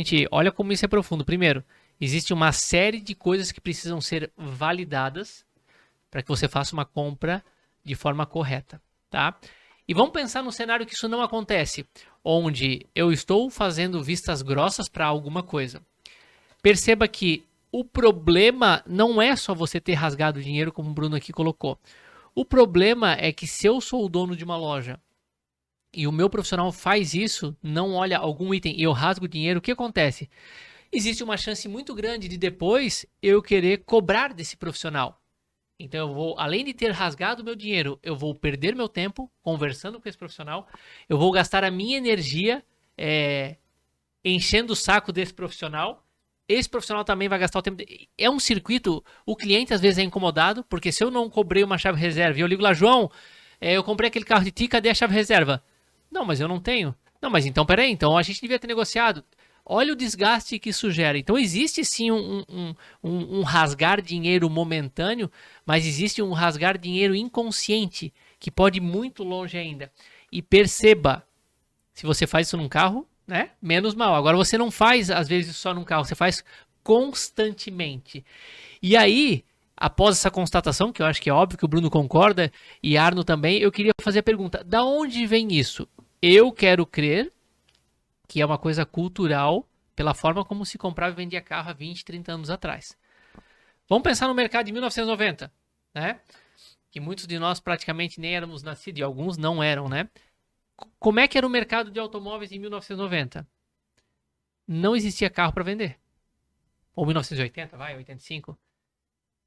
gente olha como isso é profundo. Primeiro, existe uma série de coisas que precisam ser validadas para que você faça uma compra de forma correta, tá? E vamos pensar no cenário que isso não acontece, onde eu estou fazendo vistas grossas para alguma coisa. Perceba que o problema não é só você ter rasgado dinheiro, como o Bruno aqui colocou. O problema é que se eu sou o dono de uma loja e o meu profissional faz isso, não olha algum item e eu rasgo dinheiro, o que acontece? Existe uma chance muito grande de depois eu querer cobrar desse profissional. Então eu vou, além de ter rasgado meu dinheiro, eu vou perder meu tempo conversando com esse profissional, eu vou gastar a minha energia enchendo o saco desse profissional. Esse profissional também vai gastar o tempo dele. É um circuito, o cliente às vezes é incomodado, porque se eu não cobrei uma chave reserva e eu ligo lá, João, eu comprei aquele carro de ti, cadê a chave reserva? Não, mas eu não tenho. Não, mas então peraí, então a gente devia ter negociado. Olha o desgaste que isso gera. Então existe sim um rasgar dinheiro momentâneo, mas existe um rasgar dinheiro inconsciente, que pode ir muito longe ainda. E perceba, se você faz isso num carro, né? Menos mal. Agora você não faz, às vezes, só num carro, você faz constantemente. E aí, após essa constatação, que eu acho que é óbvio que o Bruno concorda, e Arno também, eu queria fazer a pergunta: da onde vem isso? Eu quero crer que é uma coisa cultural, pela forma como se comprava e vendia carro há 20, 30 anos atrás. Vamos pensar no mercado de 1990, né? Que muitos de nós praticamente nem éramos nascidos, e alguns não eram, né? Como é que era o mercado de automóveis em 1990? Não existia carro para vender. Ou 1980, vai, 85.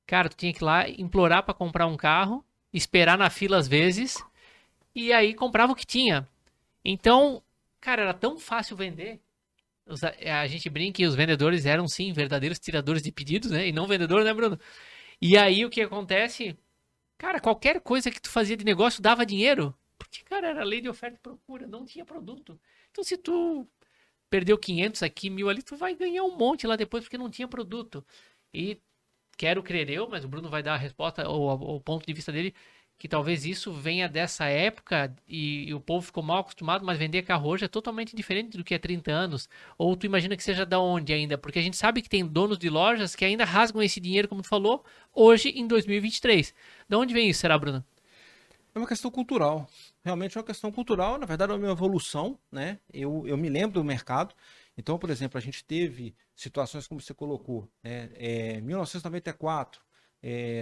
Cara, tu tinha que ir lá implorar para comprar um carro, esperar na fila às vezes, e aí comprava o que tinha. Então, cara, era tão fácil vender. A gente brinca que os vendedores eram sim verdadeiros tiradores de pedidos, né? E não vendedor, né, Bruno? E aí o que acontece? Cara, qualquer coisa que tu fazia de negócio dava dinheiro. Porque, cara, era lei de oferta e procura, não tinha produto. Então, se tu perdeu 500 aqui, 1000 ali, tu vai ganhar um monte lá depois porque não tinha produto. E quero crer eu, mas o Bruno vai dar a resposta ou o ponto de vista dele, que talvez isso venha dessa época e o povo ficou mal acostumado, mas vender carro hoje é totalmente diferente do que é 30 anos. Ou tu imagina que seja da onde ainda? Porque a gente sabe que tem donos de lojas que ainda rasgam esse dinheiro, como tu falou, hoje em 2023. Da onde vem isso, será, Bruno? É uma questão cultural. Realmente é uma questão cultural, na verdade é uma evolução, né? Eu me lembro do mercado. Então, por exemplo, a gente teve situações como você colocou, né? 1994,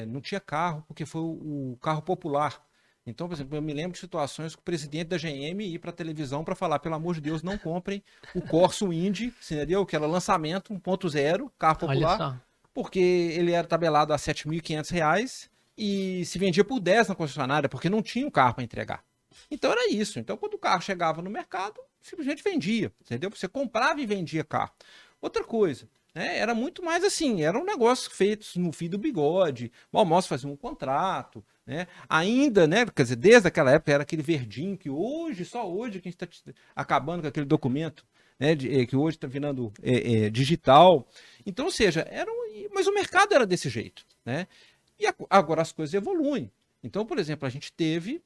não tinha carro porque foi o carro popular. Então, por exemplo, eu me lembro de situações que o presidente da GM ia para a televisão para falar, pelo amor de Deus, não comprem o Corsa Indy, entendeu? Que era lançamento 1.0, carro Olha popular, só. porque ele era tabelado a R$ 7.500 e se vendia por 10 na concessionária, porque não tinha um carro para entregar. Então era isso. Então, quando o carro chegava no mercado, simplesmente vendia, entendeu? Você comprava e vendia carro. Outra coisa, né? Era muito mais assim, era um negócio feito no fio do bigode. O almoço fazia um contrato, né? Ainda, né? Quer dizer, desde aquela época era aquele verdinho que hoje, só hoje, que a gente está acabando com aquele documento, né? Que hoje está virando digital. Então, ou seja, mas o mercado era desse jeito, né? E agora as coisas evoluem. Então, por exemplo, a gente teve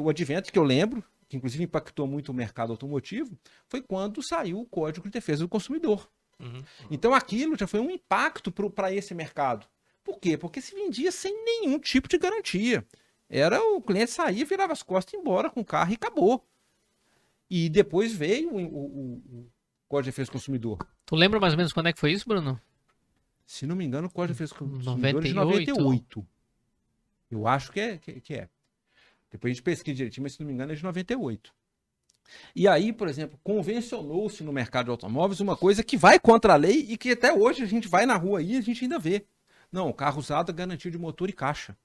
o advento, que eu lembro, que inclusive impactou muito o mercado automotivo, foi quando saiu o Código de Defesa do Consumidor. Uhum. Então aquilo já foi um impacto para esse mercado. Por quê? Porque se vendia sem nenhum tipo de garantia. Era o cliente saía, virava as costas e ia embora com o carro e acabou. E depois veio o Código de Defesa do Consumidor. Tu lembra mais ou menos quando é que foi isso, Bruno? Se não me engano, o Código de Defesa do Consumidor é de 98? 98. Eu acho que é. Depois a gente pesquisa direitinho, mas se não me engano é de 98. E aí, por exemplo, convencionou-se no mercado de automóveis uma coisa que vai contra a lei e que até hoje a gente vai na rua aí e a gente ainda vê. Não, carro usado é garantia de motor e caixa.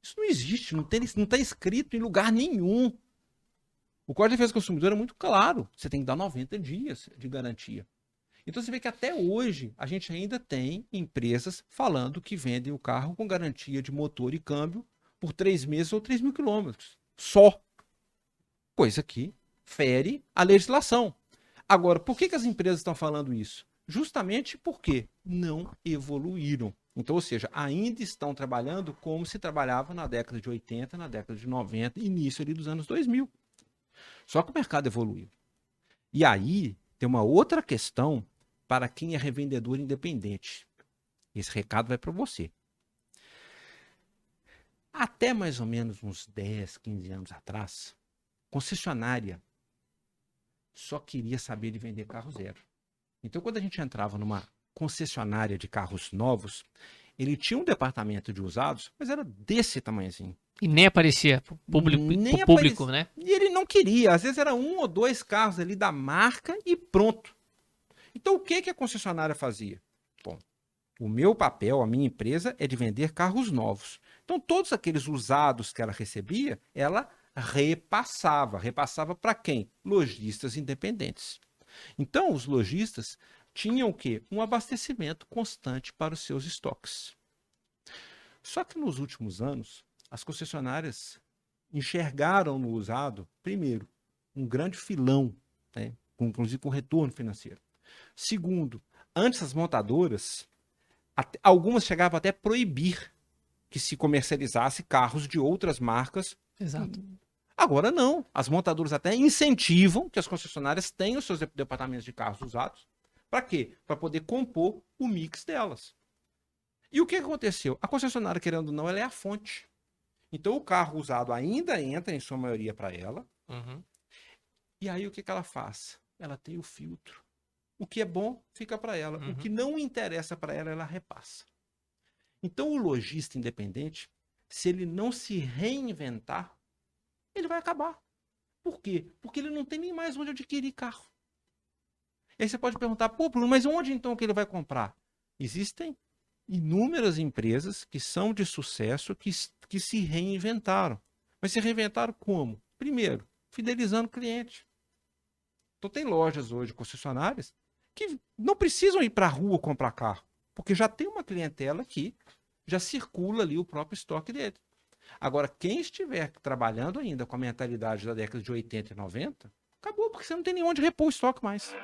Isso não existe, não está escrito em lugar nenhum. O Código de Defesa do Consumidor é muito claro. Você tem que dar 90 dias de garantia. Então você vê que até hoje a gente ainda tem empresas falando que vendem o carro com garantia de motor e câmbio por 3 meses ou 3 mil quilômetros. Só. Coisa que fere a legislação. Agora, por que as empresas estão falando isso? Justamente porque não evoluíram. Então, ou seja, ainda estão trabalhando como se trabalhava na década de 80, na década de 90, início ali dos anos 2000. Só que o mercado evoluiu. E aí tem uma outra questão para quem é revendedor independente. Esse recado vai para você. Até mais ou menos uns 10, 15 anos atrás, concessionária só queria saber de vender carro zero. Então, quando a gente entrava numa concessionária de carros novos, ele tinha um departamento de usados, mas era desse tamanhozinho. E nem aparecia pro público, Nem pro público, aparecia. né? E ele não queria. Às vezes era 1 ou 2 carros ali da marca e pronto. Então, o que a concessionária fazia? Bom, o meu papel, a minha empresa, é de vender carros novos. Então, todos aqueles usados que ela recebia, ela repassava. Repassava para quem? Lojistas independentes. Então, os lojistas tinham o quê? Um abastecimento constante para os seus estoques. Só que nos últimos anos, as concessionárias enxergaram no usado, primeiro, um grande filão, né? Inclusive com retorno financeiro. Segundo, antes as montadoras, algumas chegavam até a proibir que se comercializasse carros de outras marcas. Exato. Agora não. As montadoras até incentivam que as concessionárias tenham os seus departamentos de carros usados. Para quê? Para poder compor o mix delas. E o que aconteceu? A concessionária, querendo ou não, ela é a fonte. Então o carro usado ainda entra, em sua maioria, para ela. Uhum. E aí o que ela faz? Ela tem o filtro. O que é bom fica para ela. Uhum. O que não interessa para ela, ela repassa. Então o lojista independente, se ele não se reinventar, ele vai acabar. Por quê? Porque ele não tem nem mais onde adquirir carro. E aí você pode perguntar, pô, Bruno, mas onde então que ele vai comprar? Existem inúmeras empresas que são de sucesso, que se reinventaram. Mas se reinventaram como? Primeiro, fidelizando o cliente. Então tem lojas hoje, concessionárias, que não precisam ir para a rua comprar carro, porque já tem uma clientela que já circula ali o próprio estoque dele. Agora, quem estiver trabalhando ainda com a mentalidade da década de 80 e 90, acabou, porque você não tem nem onde repor o estoque mais.